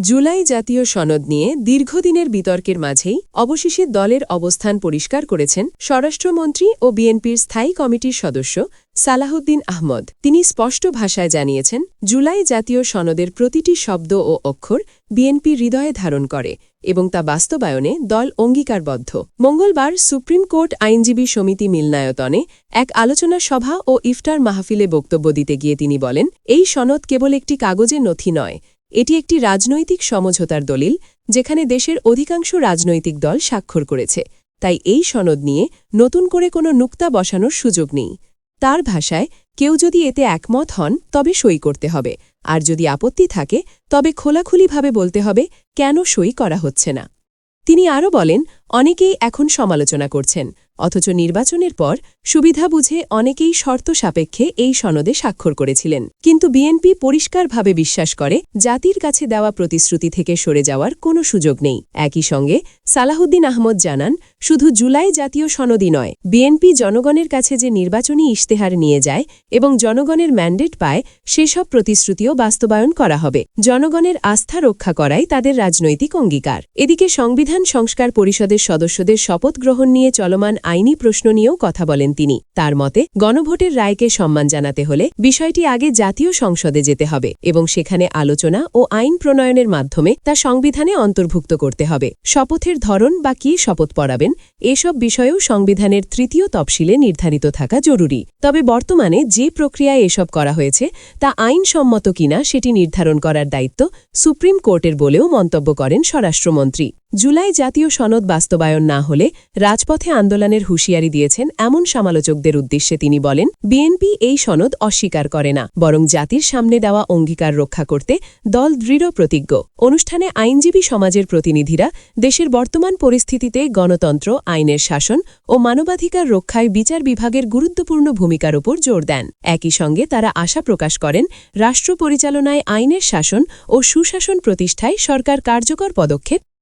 জুলাই জাতীয় সনদ নিয়ে দীর্ঘদিনের বিতর্কের মাঝেই অবশেষে দলের অবস্থান পরিষ্কার করেছেন স্বরাষ্ট্রমন্ত্রী ও বিএনপির স্থায়ী কমিটির সদস্য সালাহউদ্দিন আহমদ। তিনি স্পষ্ট ভাষায় জানিয়েছেন, জুলাই জাতীয় সনদের প্রতিটি শব্দ ও অক্ষর বিএনপি হৃদয়ে ধারণ করে এবং তা বাস্তবায়নে দল অঙ্গীকারবদ্ধ। মঙ্গলবার সুপ্রিম কোর্ট আইনজীবী সমিতি মিলনায়তনে এক আলোচনা সভা ও ইফতার মাহফিলে বক্তব্য দিতে গিয়ে তিনি বলেন, এই সনদ কেবল একটি কাগজের নথি নয়, এটি একটি রাজনৈতিক সমঝোতার দলিল, যেখানে দেশের অধিকাংশ রাজনৈতিক দল স্বাক্ষর করেছে। তাই এই সনদ নিয়ে নতুন করে কোনো নুক্তা বসানোর সুযোগ নেই। তার ভাষায়, কেউ যদি এতে একমত হন তবে সই করতে হবে, আর যদি আপত্তি থাকে তবে খোলাখুলিভাবে বলতে হবে কেন সই করা হচ্ছে না। তিনি আরও বলেন, অনেকেই এখন সমালোচনা করছেন, অথচ নির্বাচনের পর সুবিধা বুঝে অনেকেই শর্ত সাপেক্ষে এই সনদে স্বাক্ষর করেছিলেন। কিন্তু বিএনপি পরিষ্কারভাবে বিশ্বাস করে, জাতির কাছে দেওয়া প্রতিশ্রুতি থেকে সরে যাওয়ার কোনো সুযোগ নেই। একই সঙ্গে সালাহউদ্দিন আহমদ জানান, শুধু জুলাই জাতীয় সনদই নয়, বিএনপি জনগণের কাছে যে নির্বাচনী ইশতেহার নিয়ে যায় এবং জনগণের ম্যান্ডেট পায়, সেসব প্রতিশ্রুতিও বাস্তবায়ন করা হবে। জনগণের আস্থা রক্ষা করাই তাদের রাজনৈতিক অঙ্গীকার। এদিকে সংবিধান সংস্কার পরিষদের সদস্যদের শপথ গ্রহণ নিয়ে চলমান আইনি প্রশ্ন নিয়েও কথা বলেন তিনি। তার মতে, গণভোটের রায়কে সম্মান জানাতে হলে বিষয়টি আগে জাতীয় সংসদে যেতে হবে এবং সেখানে আলোচনা ও আইন প্রণয়নের মাধ্যমে তা সংবিধানে অন্তর্ভুক্ত করতে হবে। শপথের ধরন বা কে শপথ পড়াবেন, এসব বিষয়েও সংবিধানের তৃতীয় তফসিলে নির্ধারিত থাকা জরুরি। তবে বর্তমানে যে প্রক্রিয়ায় এসব করা হয়েছে তা আইনসম্মত কিনা সেটি নির্ধারণ করার দায়িত্ব সুপ্রিম কোর্টের বলেও মন্তব্য করেন স্বরাষ্ট্রমন্ত্রী। জুলাই জাতীয় সনদ বাস্তবায়ন না হলে রাজপথে আন্দোলনের হুঁশিয়ারি দিয়েছেন এমন সমালোচকদের উদ্দেশ্যে তিনি বলেন, বিএনপি এই সনদ অস্বীকার করে না, বরং জাতির সামনে দেওয়া অঙ্গীকার রক্ষা করতে দল দৃঢ় প্রতিজ্ঞ। অনুষ্ঠানে আইনজীবী সমাজের প্রতিনিধিরা দেশের বর্তমান পরিস্থিতিতে গণতন্ত্র, আইনের শাসন ও মানবাধিকার রক্ষায় বিচার বিভাগের গুরুত্বপূর্ণ ভূমিকার উপর জোর দেন। একই সঙ্গে তারা আশা প্রকাশ করেন, রাষ্ট্র পরিচালনায় আইনের শাসন ও সুশাসন প্রতিষ্ঠায় সরকার কার্যকর পদক্ষেপ